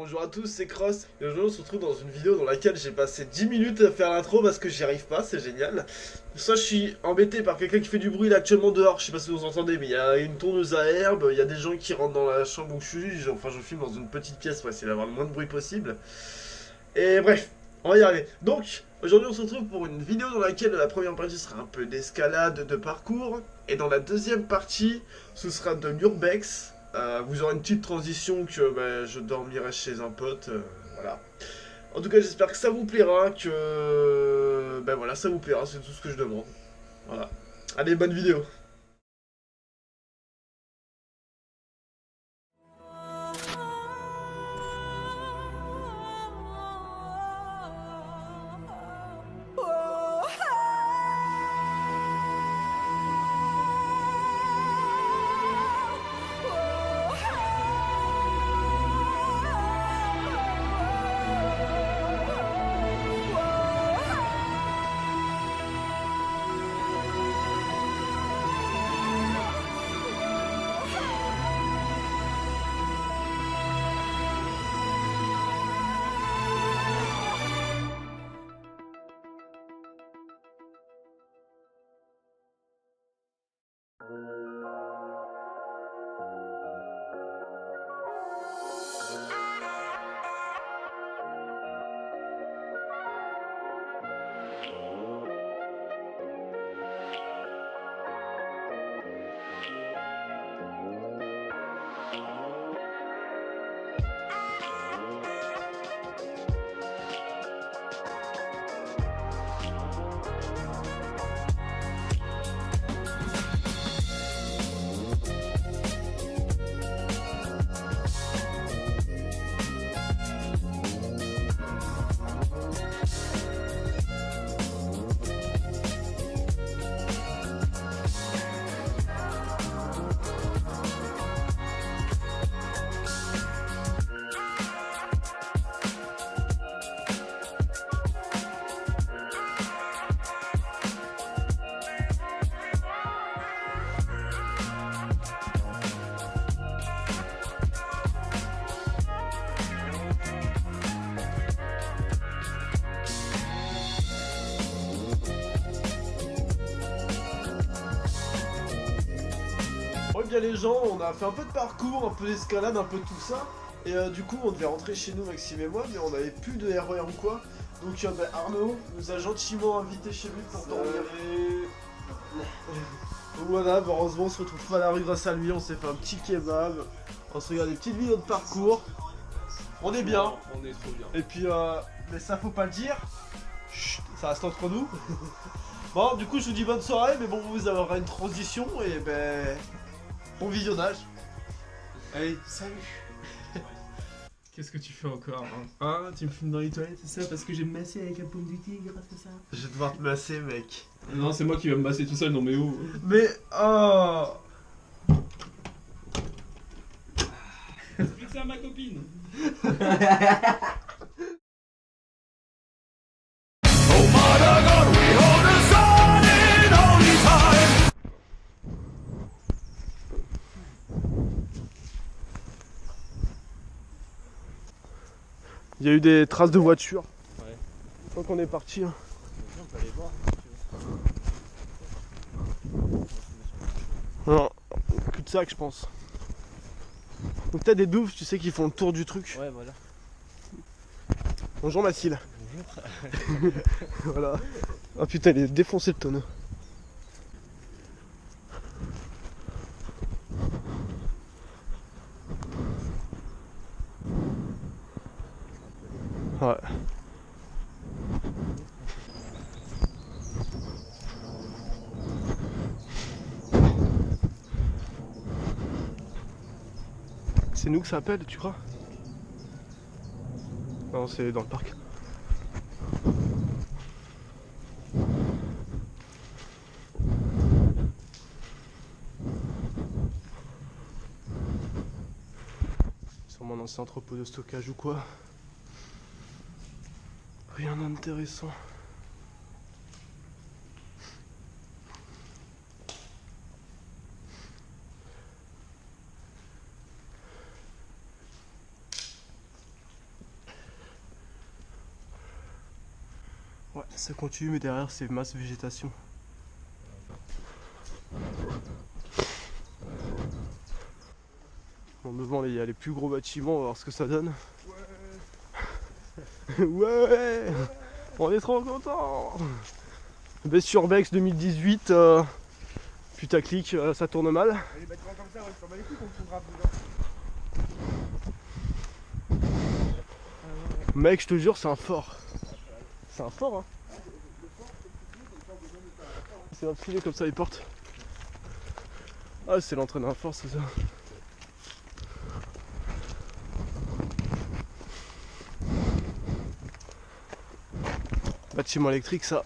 bonjour à tous, c'est Cross. Et aujourd'hui on se retrouve dans une vidéo dans laquelle j'ai passé 10 minutes à faire l'intro parce que j'y arrive pas, c'est génial. Ça je suis embêté par quelqu'un qui fait du bruit là actuellement dehors, je sais pas si vous entendez mais il y a une tondeuse à herbe, il y a des gens qui rentrent dans la chambre où je suis, enfin je filme dans une petite pièce pour essayer d'avoir le moins de bruit possible. Et bref, on va y arriver. Donc, aujourd'hui on se retrouve pour une vidéo dans laquelle la première partie sera un peu d'escalade, de parcours. Et dans la deuxième partie, ce sera de l'urbex. Vous aurez une petite transition que je dormirai chez un pote. Voilà. En tout cas, j'espère que ça vous plaira, que... Ben voilà, ça vous plaira, c'est tout ce que je demande. Voilà. Allez, bonne vidéo. Ouais bien les gens, on a fait un peu de parcours, un peu d'escalade, un peu de tout ça. Et du coup on devait rentrer chez nous Maxime et moi, mais on avait plus de RER ou quoi. Donc Arnaud nous a gentiment invités chez lui pour dormir. Donc voilà, heureusement on se retrouve pas à la rue grâce à lui, on s'est fait un petit kebab. On se regarde des petites vidéos de parcours. On est bien. On est trop bien. Et puis mais ça faut pas le dire. Chut, ça reste entre nous. Bon du coup je vous dis bonne soirée, mais bon vous aurez une transition et bon visionnage. Allez, salut. Qu'est-ce que tu fais encore hein? Tu me filmes dans les toilettes, c'est ça? Parce que j'ai me massé avec la paume du tigre, c'est ça? Je vais devoir te masser mec. Non, c'est moi qui vais me masser tout seul, non mais où? Mais oh. Explique ça à ma copine. Il y a eu des traces de voiture. Ouais. Je crois qu'on est parti. Hein. On peut aller voir. Non, cul-de-sac je pense. Donc t'as des douves, tu sais, qui font le tour du truc. Ouais, voilà. Bonjour Mathilde. Bonjour. Voilà. Ah putain, il est défoncé le tonneau. Ouais. C'est nous que ça appelle, tu crois? Non, c'est dans le parc. Sûrement un ancien entrepôt de stockage ou quoi. Rien d'intéressant. Ça continue, mais derrière c'est masse végétation. Bon, devant il y a les plus gros bâtiments, on va voir ce que ça donne. Ouais. Ouais. On est trop contents. Baisse sur Bex 2018, putaclic, ça tourne mal. Les bâtiments comme ça, ouais, c'est pas mal les couilles qu'on photographe dedans. Mec, je te jure, c'est un fort. C'est un fort, hein. C'est un filet comme ça, les portes. Ah, c'est l'entrée d'un fort, c'est ça. Bâtiment électrique, ça.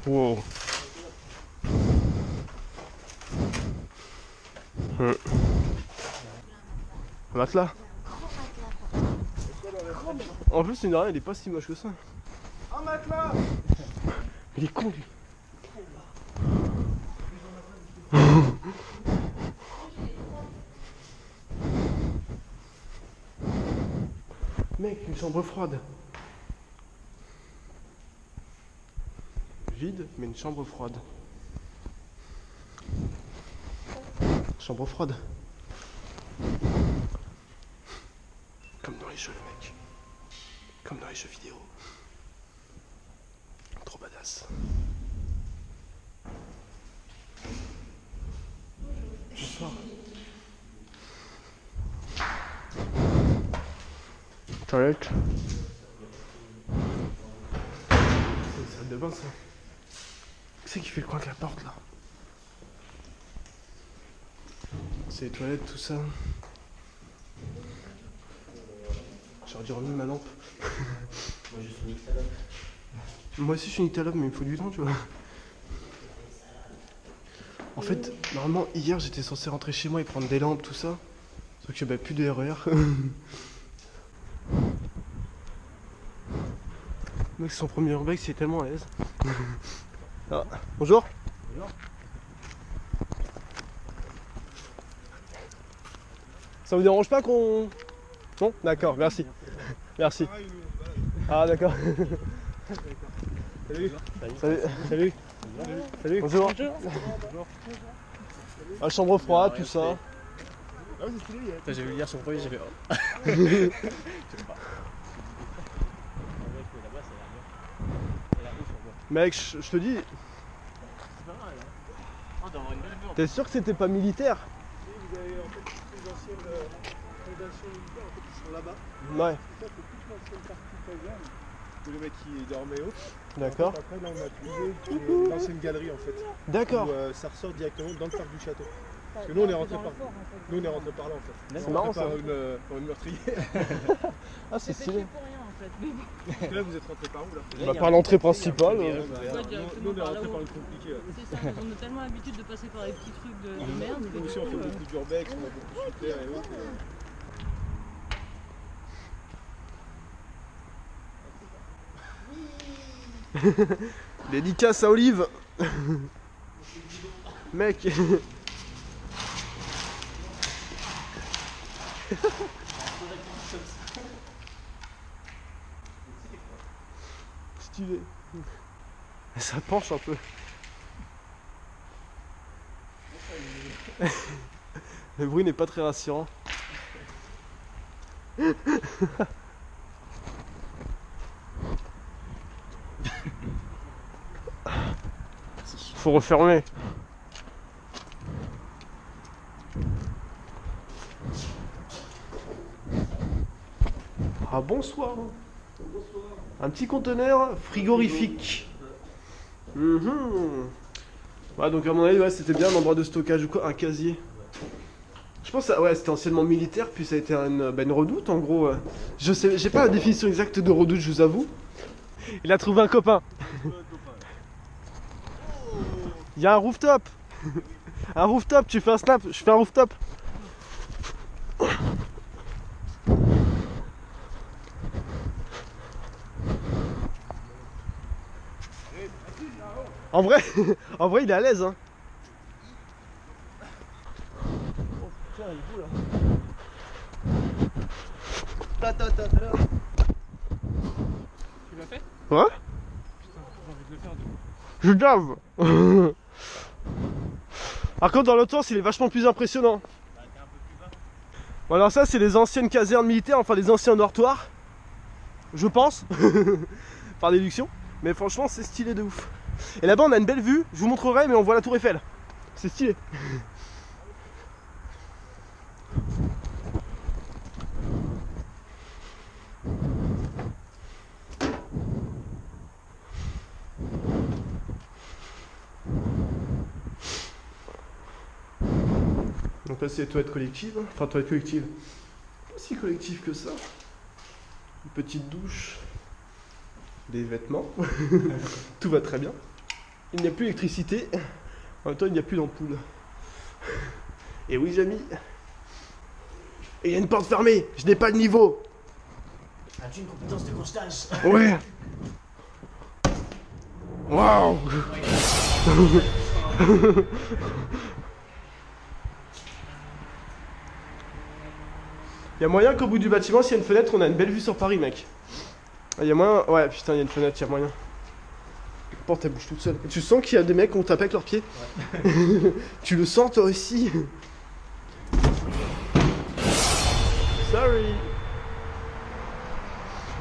Wow. Un matelas. En plus, une arène, il est pas si moche que ça. Un matelas. Il est con, lui. Mec, une chambre froide. Vide, mais une chambre froide. Chambre froide. Comme dans les jeux, mec. Comme dans les jeux vidéo. Trop badass. Bonsoir. Toilette. C'est une salle de bain, ça. Qui c'est qui fait le coin avec la porte, là? C'est les toilettes, tout ça. J'aurais dû remettre ma lampe. Moi je suis Nyctalope. Moi aussi je suis Nyctalope, mais il me faut du temps, tu vois. En fait, normalement, hier j'étais censé rentrer chez moi et prendre des lampes, tout ça. Sauf que bah, plus de RER. Le mec, c'est son premier urbex, il est tellement à l'aise. Ah, bonjour. Bonjour. Ça vous dérange pas qu'on... Non? D'accord, merci. Merci. Ah d'accord. Salut. Salut. Salut. Salut. Bonjour. Ah, chambre froide, tout ça. Ah ouais, c'est stylé, J'ai vu hier sur le premier, j'ai fait oh. Mec, je te dis, t'es sûr que c'était pas militaire? Vous avez en fait toutes les anciennes fondations militaires en fait, qui sont là-bas. Ouais. Ça, c'est toute l'ancienne partie caserne où les mecs qui dormaient haut. D'accord. En fait, après, là, on a trouvé l'ancienne galerie en fait. D'accord. Où ça ressort directement dans le parc du château. Parce que nous, on est rentré par nous, on est rentré par là en fait. C'est marrant ça. Par une meurtrière. Ah, c'est stylé. pour rien en fait. Mais Donc là, vous êtes rentré par où là? Bah, par l'entrée principale. Nous, directement on est par rentré là-haut. par une compliquée. c'est ça, on a tellement l'habitude de passer par les petits trucs de merde. Nous aussi, on fait beaucoup d'urbex, on a beaucoup de super et autres. Dédicace à Olive. Mec. Stylé. Ça penche un peu. Le bruit n'est pas très rassurant. Faut refermer. Ah bonsoir. Un petit conteneur frigorifique. Ouais, donc à mon avis, ouais, c'était bien un endroit de stockage ou quoi, un casier. Je pense que ouais, c'était anciennement militaire, puis ça a été une redoute en gros. Je sais, j'ai pas la définition exacte de redoute, je vous avoue. Il a trouvé un copain. Il y a un rooftop. Un rooftop, tu fais un snap, je fais un rooftop. En vrai, en vrai, il est à l'aise, hein. Oh putain, il est beau là. Attends, attends, attends. Tu l'as fait? Ouais? Putain, j'ai envie de le faire de. Je gave. Par contre, dans l'autre sens, il est vachement plus impressionnant. Bah, t'es un peu plus bas. Bon, alors ça, c'est les anciennes casernes militaires, enfin les anciens dortoirs. Je pense. Par déduction. Mais franchement, c'est stylé de ouf. Et là-bas, on a une belle vue. Je vous montrerai, mais on voit la tour Eiffel. C'est stylé. Donc là c'est les toilettes collectives, enfin toilettes collectives, pas si collectives que ça. Une petite douche, des vêtements, tout va très bien. Il n'y a plus d'électricité, en même temps il n'y a plus d'ampoule. Et oui Jamy, et il y a une porte fermée, je n'ai pas de niveau. As-tu une compétence de constage? Ouais. Waouh. Il y a moyen qu'au bout du bâtiment, s'il y a une fenêtre, on a une belle vue sur Paris, mec. Il y a moyen... Ouais, putain, il y a une fenêtre, il y a moyen. La porte, elle bouge toute seule. Et tu sens qu'il y a des mecs qui ont tapé avec leurs pieds? Ouais. Tu le sens, toi aussi? Sorry.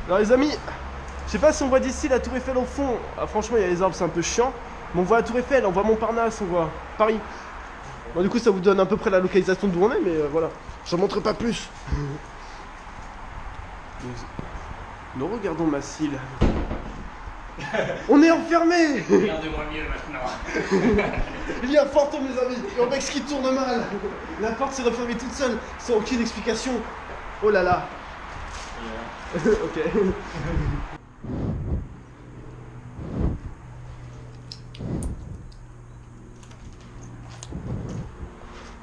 Alors, les amis, je sais pas si on voit d'ici la tour Eiffel au fond. Ah, franchement, il y a les arbres, c'est un peu chiant. Mais on voit la tour Eiffel, on voit Montparnasse, on voit Paris. Bon, du coup, ça vous donne à peu près la localisation d'où on est, mais voilà. Je ne montre pas plus. Nous regardons Massile. On est enfermé. Regardez-moi mieux maintenant. Il y a un fantôme, les amis. Et un mec qui tourne mal. La porte s'est refermée toute seule, sans aucune explication. Oh là là. Ok.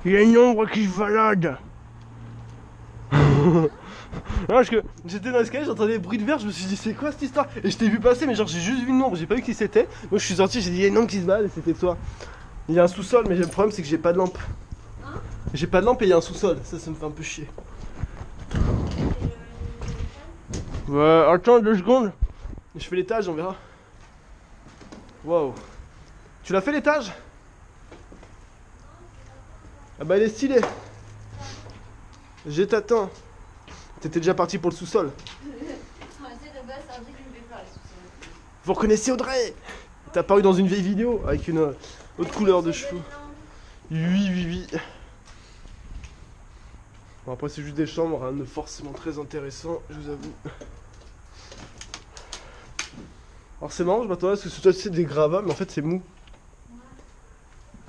Il y a une ombre qui se balade. Non, parce que j'étais dans l'escalier, j'entendais des bruits de verre, je me suis dit c'est quoi cette histoire? Et je t'ai vu passer, mais genre j'ai juste vu une ombre, j'ai pas vu qui c'était. Donc je suis sorti, j'ai dit il y a une ombre qui se balade et c'était toi. Il y a un sous-sol, mais le problème c'est que j'ai pas de lampe. J'ai pas de lampe et il y a un sous-sol, ça me fait un peu chier. Ouais, attends 2 secondes. Je fais l'étage, on verra. Waouh. Tu l'as fait l'étage? Ah bah elle est stylée. Je t'attends. T'étais déjà parti pour le sous-sol. Vous reconnaissez Audrey? T'as apparu dans une vieille vidéo avec une autre couleur de cheveux. Oui. Bon après c'est juste des chambres, rien de forcément très intéressant, je vous avoue. Alors c'est marrant, je m'attendais à ce que ce soit des gravats, mais en fait c'est mou.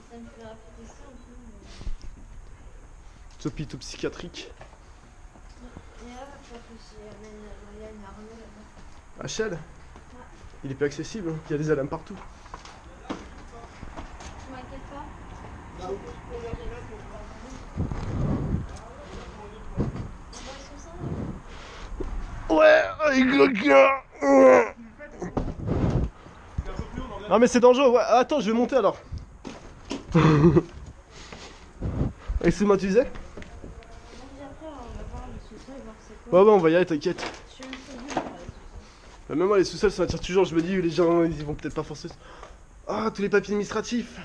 Ça me fait rappeler ça un peu. Hôpital psychiatrique. Et là, je crois que c'est Marianne Arnaud là-bas. HL? Il est peu accessible, hein. Il y a des alarmes partout. Tu m'inquiètes pas? On va sur ça? Ouais, avec quelqu'un. Non mais c'est dangereux, ouais. Attends, je vais monter alors. Excuse-moi, tu disais? Après, on va voir le sous-sol, voir c'est quoi. Ouais, on va y aller, t'inquiète. Je suis un peu nulle pour aller sous-sol. Même moi, les sous-sols, ça m'attire toujours. Je me dis, les gens, ils vont peut-être pas forcer. Ah, tous les papiers administratifs.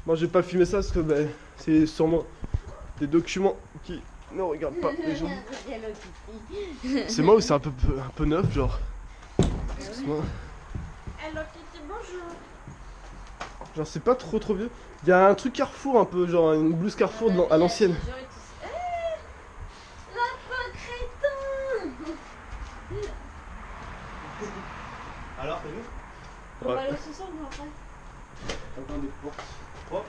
Moi, je vais pas filmer ça parce que ben, c'est sûrement des documents qui ne regardent pas les gens. C'est moi ou c'est un peu neuf, genre? Excuse-moi. Hello Kitty, bonjour. Genre, c'est pas trop vieux. Il y a un truc Carrefour, un peu, genre une blouse Carrefour à l'ancienne. Lapin crétin. Alors, t'as vu? On va aller au sous-sol ou après? Attends, des portes propres.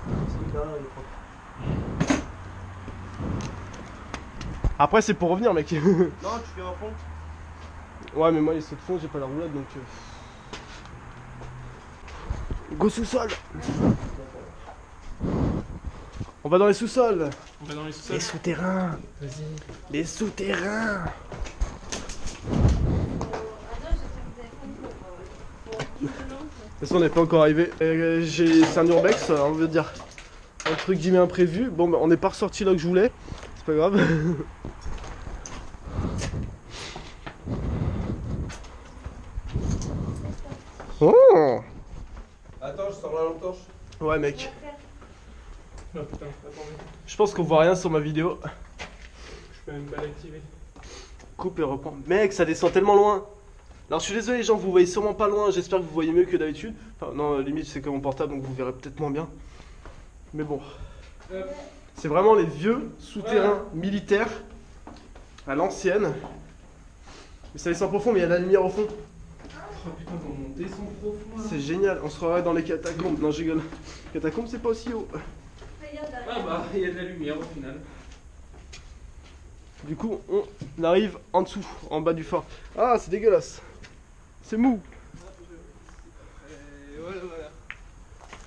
Celui-là, il est propre. Après, c'est pour revenir, mec. Non, tu fais un pont. Ouais, mais moi, les sauts de fond, j'ai pas la roulade donc. Go sous-sol! On va dans les sous-sols! On va dans les sous-sols. Les souterrains! Vas-y! Les souterrains! De toute façon, on n'est pas encore arrivé. C'est un urbex, on veut dire. Entre guillemets imprévu. Bon, bah, on n'est pas ressorti là que je voulais. C'est pas grave. Oh! Attends, je sors la lampe torche. Ouais, mec. Oh putain, attendez. Je pense qu'on voit rien sur ma vidéo. Je peux même pas l'activer. Coupe et reprends. Mec, ça descend tellement loin. Alors je suis désolé les gens, vous voyez sûrement pas loin. J'espère que vous voyez mieux que d'habitude. Enfin non, limite c'est comme mon portable donc vous verrez peut-être moins bien. Mais bon. C'est vraiment les vieux souterrains militaires à l'ancienne. Mais ça descend profond mais il y a de la lumière au fond. Oh putain, comment on descend profond là. C'est génial, on se croirait dans les catacombes. Non je rigole. Les catacombes c'est pas aussi haut. Regarde Ah derrière. bah, il y a de la lumière au final. Du coup on arrive en dessous, en bas du fort. Ah c'est dégueulasse. C'est mou. Et voilà, voilà.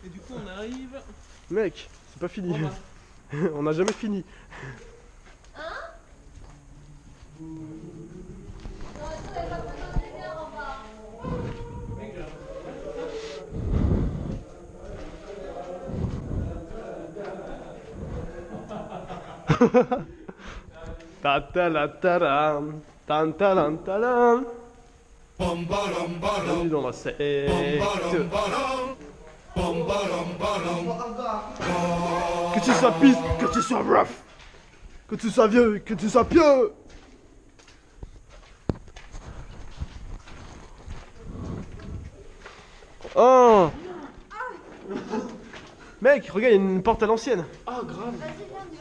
Et du coup, on arrive. Mec, c'est pas fini. en bas. On n'a jamais fini. Mec, là. Ta-ta-la-ta-ram, tan-ta-lan-ta-lan. Bienvenue dans la secte. Que tu sois pisse, que tu sois rough, que tu sois vieux, que tu sois pieux. Oh. Mec, regarde, il y a une porte à l'ancienne. Ah, grave. Vas-y, viens, on y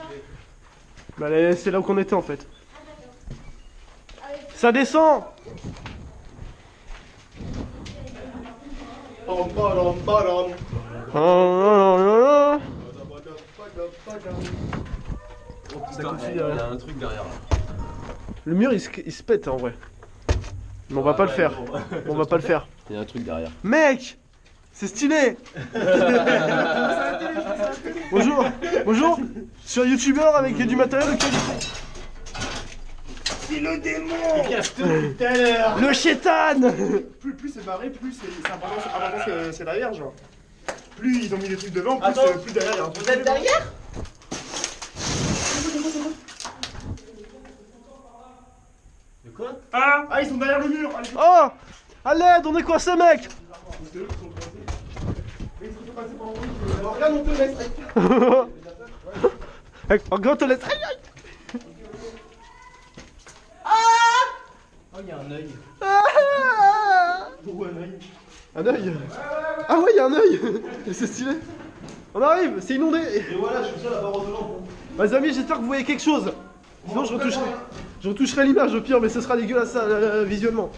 va. Bah, c'est là où qu'on était en fait. Ah, d'accord. Allez, Ça descend. Oh, non, non, non. Il y a un truc derrière. Le mur il se pète en vrai. Mais on va pas le faire. On va pas le faire. Il y a un truc derrière. Mec, c'est stylé. Bonjour, bonjour. Je suis un youtubeur avec du matériel de qualité. C'est le démon! Tout à l'heure! Le chétan. Plus c'est barré, plus c'est important que c'est derrière, genre. Plus ils ont mis des trucs devant, plus, Attends, plus derrière il y a un truc. Vous êtes derrière? De quoi? Ah, ils sont derrière le mur! Allez, Oh, à l'aide, on est coincé mec. regarde, on te laisse! Regarde, te laisse. Aïe, aïe. Oh, il y a un œil. Ah. Ou un œil. Un œil. Ah ouais, il y a un œil. Et c'est stylé. On arrive, c'est inondé. Et voilà, je suis seul à avoir dedans. Les amis, j'espère que vous voyez quelque chose. Sinon, je retoucherai l'image au pire, mais ce sera dégueulasse visuellement.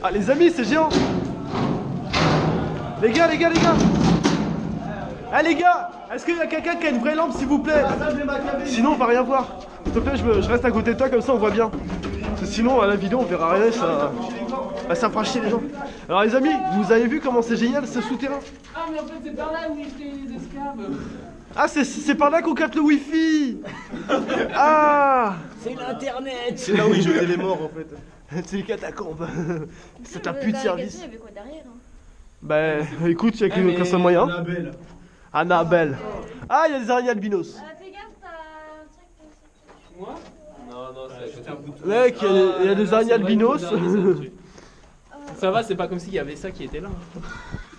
Ah, les amis, c'est géant. Les gars. Ah, les gars, est-ce qu'il y a quelqu'un qui a une vraie lampe, s'il vous plaît? Sinon, on va rien voir. S'il te plaît, je reste à côté de toi, comme ça, on voit bien. Parce que sinon, à la vidéo, on verra rien, ça fera chier les gens. Alors, les amis, vous avez vu comment c'est génial, ce souterrain? Ah, mais en fait, c'est par là où il jetait les esclaves. Ah, c'est par là qu'on capte le wifi. Ah. C'est l'internet. C'est là où ils jetaient les morts en fait. C'est les catacombes. C'est un Dans plus de la service. gâteau, il y avait quoi derrière hein? Bah écoute, il y a qu'un seul moyen. Annabelle. Ah, il y a des araignées albinos. Fais gaffe, t'as un truc comme ça. Moi? Non, c'est un bout de... Mec, il y a des araignées albinos. Ça va, c'est pas comme s'il y avait ça qui était là.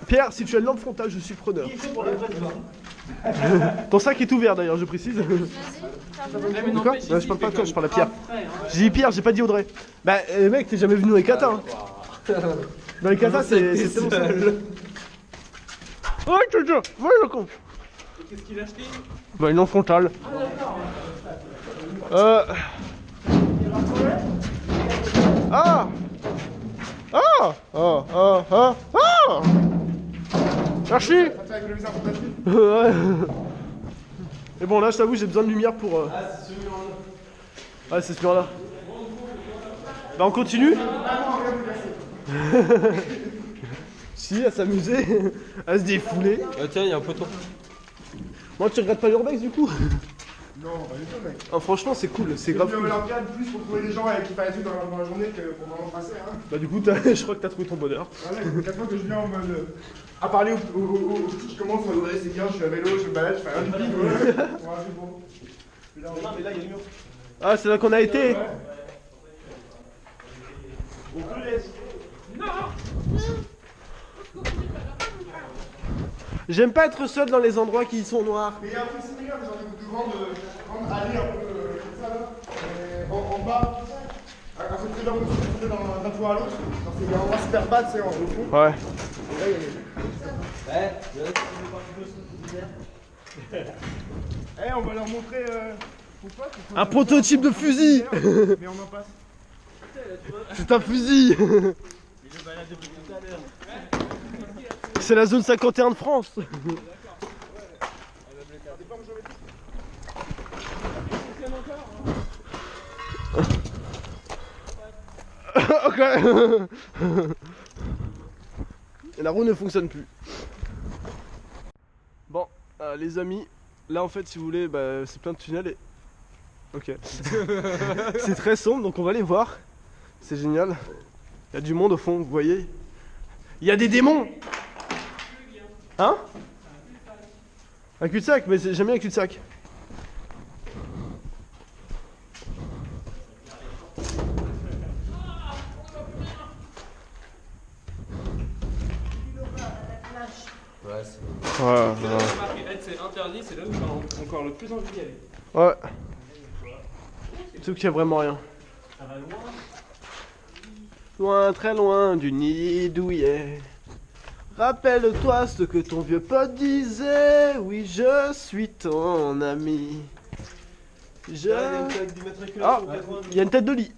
Pierre, si tu as une lampe frontale, je suis preneur. Ton sac est ouvert d'ailleurs, je précise. Vas-y, ferme-le. De quoi? Ouais, je parle pas de toi, je parle à Pierre. J'ai dit Pierre, j'ai pas dit Audrey. Bah mec, t'es jamais venu dans les katas. Hein. Dans les katas, c'est tellement simple. Oh, tu vois le con. Qu'est-ce qu'il a acheté? Bah une lampe frontale. Ah. Ah. Ah. Ah. Ah. Ah. Merci. Avec le visage fantastique. Ouais. Et bon là je t'avoue j'ai besoin de lumière pour... Ah c'est ce mur là. Ouais c'est ce mur là. Bah on continue. Si à s'amuser, à se défouler. Ah tiens, il y a un poteau. Moi tu regrettes pas l'urbex du coup? Non, pas du tout, mec. Ah, franchement, c'est cool, c'est J'ai grave venu à cool. Olympiade plus pour trouver des gens avec qui faire des trucs dans la journée que pour vraiment passer, hein. Bah, du coup, je crois que t'as trouvé ton bonheur. Voilà, il y a 4 fois que je viens en mode. À parler aux petits qui commencent en mode ouais, c'est bien, je suis à vélo, je me balade, je fais rien du tout. Ouais, c'est bon. Mais là, il y a le mur. Ah, c'est là qu'on a été. Ouais. J'aime pas être seul dans les endroits qui sont noirs. Mais il y a un truc similaire, genre de grandes allées un peu comme ça là, en bas. Un truc très bien construit d'un toit à l'autre. C'est des endroits super bas, tu sais, en fond. Ouais. Et là, il y a on va leur montrer. Pourquoi Un prototype de fusil. Mais on en passe. C'est un fusil. C'est la zone 51 de France. Ok. La roue ne fonctionne plus. Bon, les amis, là en fait, si vous voulez, bah, c'est plein de tunnels et. Ok. C'est très sombre, donc on va les voir. C'est génial. Il y a du monde au fond, vous voyez. Il y a des démons. Hein? Un cul-de-sac, mais j'aime bien un cul-de-sac. Ouais, C'est interdit, c'est là où j'ai encore le plus envie d'y aller. ouais. Sauf qu'il y a vraiment rien. Loin, très loin du nid douillet. Rappelle-toi ce que ton vieux pote disait. Oui, je suis ton ami. Ah, il y a une tête de lit.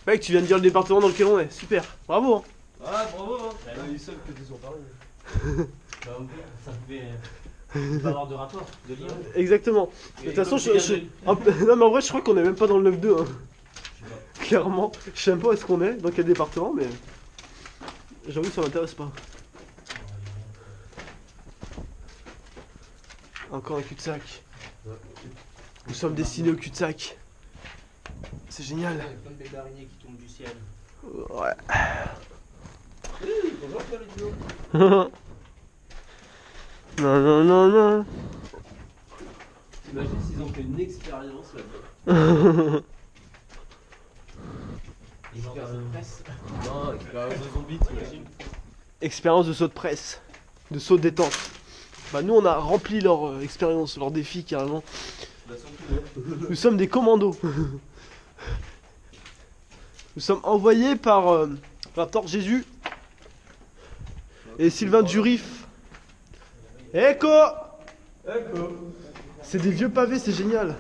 Mec, tu viens de dire le département dans lequel on est. Super, bravo. Hein. Ah, bravo, hein. On a eu seul que des ont parlé. Bah, ça pouvait pas avoir de rapport, de lien. Exactement. De toute façon, non, mais en vrai, je crois qu'on est même pas dans le 9-2. Hein. Clairement, je sais même pas où est-ce qu'on est, dans quel département, mais j'avoue que ça m'intéresse pas. Encore un cul-de-sac. Nous sommes destinés au cul-de-sac. C'est génial. Il y a plein de bébés araignées qui tombent du ciel. Ouais. Bonjour, Floridio. Non, non, non, non. T'imagines s'ils ont fait une expérience là-bas. Expérience de presse. Non, expérience de zombie, t'imagines. Expérience de saut de presse. De saut de détente. Bah, nous, on a rempli leur expérience, leur défi carrément. Bah, surtout, Nous sommes des commandos. Nous sommes envoyés par Raptor Jésus et Sylvain Durif. Echo. C'est des vieux pavés, c'est génial.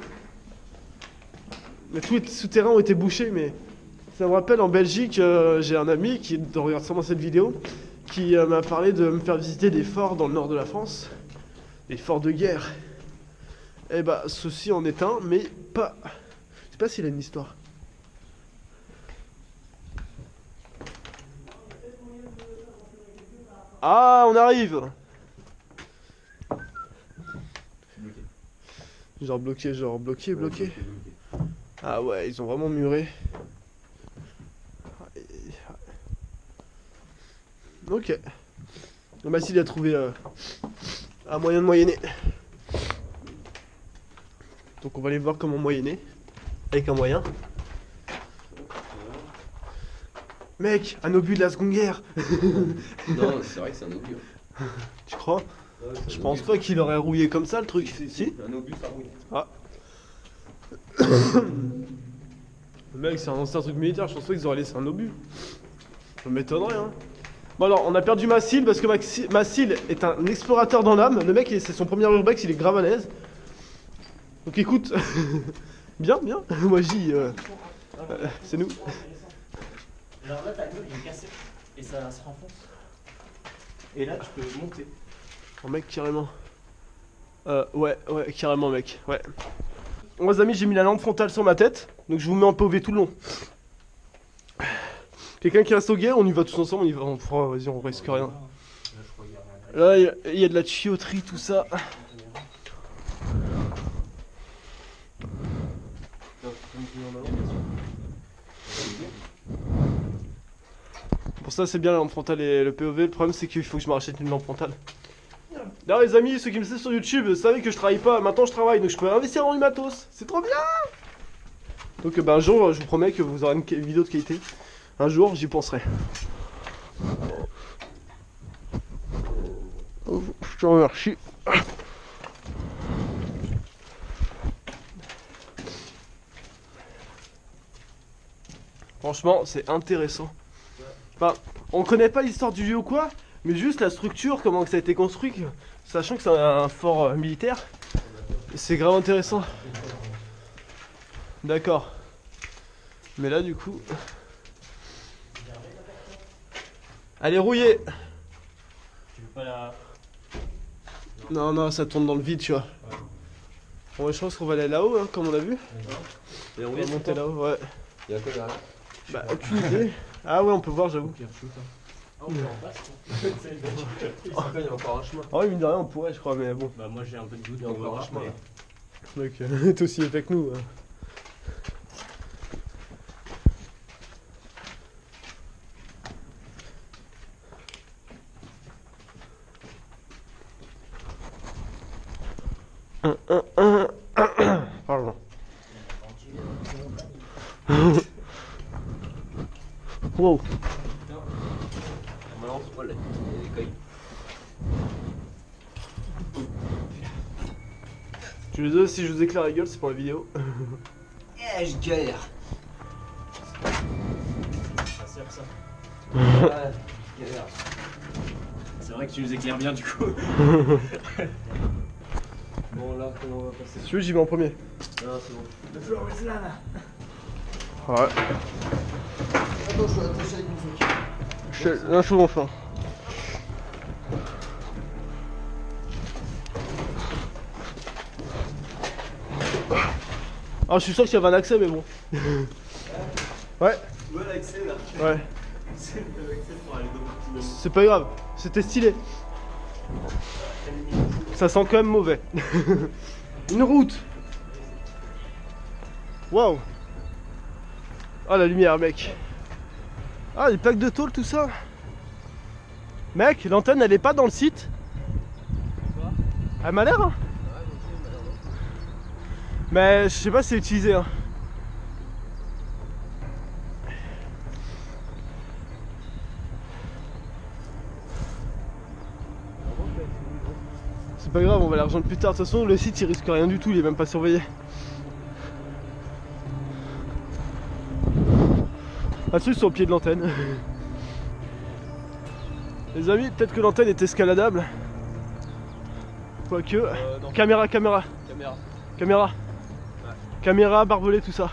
Mais tous les souterrains ont été bouchés, mais ça me rappelle en Belgique, j'ai un ami qui regarde sûrement cette vidéo, qui m'a parlé de me faire visiter des forts dans le nord de la France, des forts de guerre. Et bah, ceci en est un, mais pas. Je sais pas s'il a une histoire. Ah, on arrive. Genre bloqué. Ah ouais, ils ont vraiment muré. Ok. Bah s'il a trouvé un moyen de moyenner. Donc on va aller voir comment moyenner. Avec un moyen. Mec, un obus de la Seconde Guerre. non, c'est vrai que c'est un obus. Tu crois? Je pense pas qu'il aurait rouillé comme ça le truc. Si? Un obus, ça rouille. Ah. Mec, c'est un truc militaire, je pense pas qu'ils auraient laissé un obus. Ça m'étonnerait, hein. Bon alors, on a perdu Massil parce que Massil est un explorateur dans l'âme. Le mec, c'est son premier urbex, il est grave à l'aise. Donc écoute, bien. Moi j'y... c'est nous. Alors là, ta gueule, il est cassé. Et ça se renfonce. Et là, tu peux monter. Oh mec, carrément. Ouais, carrément mec, ouais. Bon les amis, j'ai mis la lampe frontale sur ma tête. Donc je vous mets en POV tout le long. Quelqu'un qui reste au guet, on y va tous ensemble, on y va. Vas-y, on risque rien. Là, il y a de la tuyauterie, tout ça. Pour ça, c'est bien la lampe frontale et le POV. Le problème, c'est qu'il faut que je me rachète une lampe frontale. D'ailleurs, les amis, ceux qui me suivent sur YouTube, vous savez que je travaille pas. Maintenant, je travaille, donc je peux investir dans du matos. C'est trop bien! Donc, un jour, je vous promets que vous aurez une vidéo de qualité. Un jour, j'y penserai. Je te remercie. Franchement, c'est intéressant. Enfin, on connaît pas l'histoire du lieu ou quoi, mais juste la structure, comment que ça a été construit, sachant que c'est un fort militaire. C'est grave intéressant. D'accord. Mais là, du coup... Elle est rouillée. Tu veux pas la... Non, non, ça tourne dans le vide, tu vois. Bon, je pense qu'on va aller là-haut, hein, comme on a vu. Et On va monter là-haut, ouais. Il y a quoi derrière? Bah, aucune idée. Ah ouais, on peut voir, j'avoue. Ah, on est en face, Il y a encore un chemin. Ah ouais, mine de rien, on pourrait, je crois, mais bon. Bah moi j'ai un peu de doute, Il y a encore un chemin là. Donc, t'es aussi avec nous. Hein. Pardon. Wow. On balance pas là. Il y a des cailloux. Je suis désolé si je vous éclaire la gueule, c'est pour la vidéo. Eh, je galère. Ça sert ça. Ouais, je galère. C'est vrai que tu nous éclaires bien du coup. Bon, là, comment on va passer? Si tu veux, j'y vais en premier. Non, c'est bon. Le floor is là, là. Ouais. Attends, je suis attaché avec mon truc. Là, je suis enfin. Ah, je suis sûr qu'il y avait un accès, mais bon. Ouais. Où est l'accès là? Ouais. C'est l'accès pour aller dans le petit. C'est pas grave, c'était stylé. Ça sent quand même mauvais. Une route. Waouh. Ah, la lumière, mec. Ah, les plaques de tôle, tout ça. Mec, l'antenne, elle est pas dans le site. Elle m'a l'air, hein. Mais je sais pas si c'est utilisé, hein. C'est pas grave, on va la rejoindre plus tard. De toute façon, le site il risque rien du tout, il est même pas surveillé. Un truc sur le pied de l'antenne. Les amis, peut-être que l'antenne est escaladable. Quoique. Non. Caméra. Caméra. Caméra, barbelé, tout ça.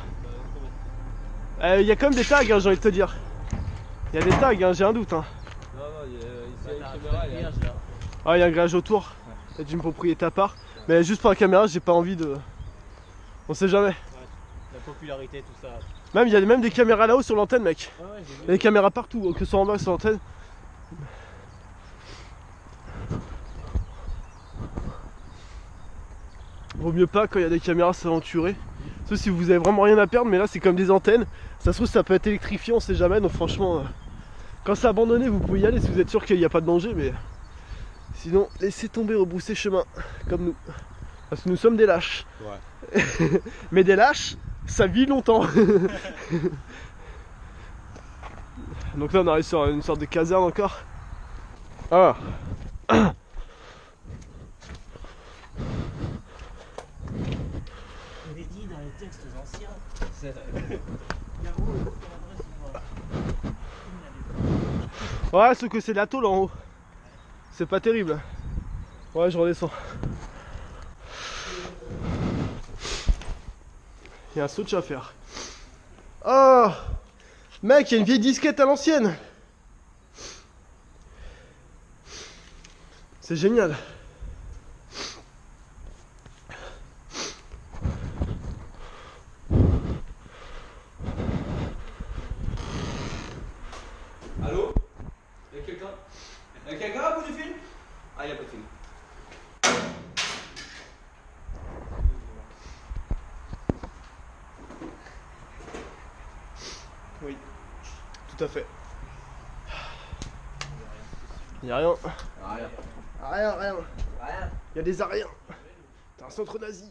Il y a quand même des tags, hein, j'ai envie de te dire. Il y a des tags, hein, j'ai un doute. Hein. Non, il y a ici une caméra. Il y a... Ah, il y a un grillage autour. Peut-être une propriété à part. Mais juste pour la caméra, j'ai pas envie de. On sait jamais. La popularité, tout ça. Même, il y a même des caméras là-haut sur l'antenne, mec. Ouais, j'ai vu. Il y a des caméras partout, que ce soit en bas sur l'antenne. Vaut mieux pas quand il y a des caméras s'aventurer. Sauf si vous avez vraiment rien à perdre, mais là c'est comme des antennes. Ça se trouve ça peut être électrifié, on sait jamais. Donc franchement, quand c'est abandonné, vous pouvez y aller si vous êtes sûr qu'il n'y a pas de danger. Mais sinon, laissez tomber, rebrousser chemin, comme nous. Parce que nous sommes des lâches. Ouais. Mais des lâches, ça vit longtemps. Donc là on arrive sur une sorte de caserne encore. Ah. On avait dit dans les textes anciens. Garou, Ouais, sauf que c'est de la tôle en haut. C'est pas terrible. Ouais, je redescends. Il y a un switch à faire. Oh mec, il y a une vieille disquette à l'ancienne. C'est génial. Allô? Y'a quelqu'un? Y'a quelqu'un à bout du fil? Ah, y'a pas de fil. Oui, tout à fait. Y'a rien. Rien. Rien, rien. Rien. Y'a des Ariens. T'es un centre nazi.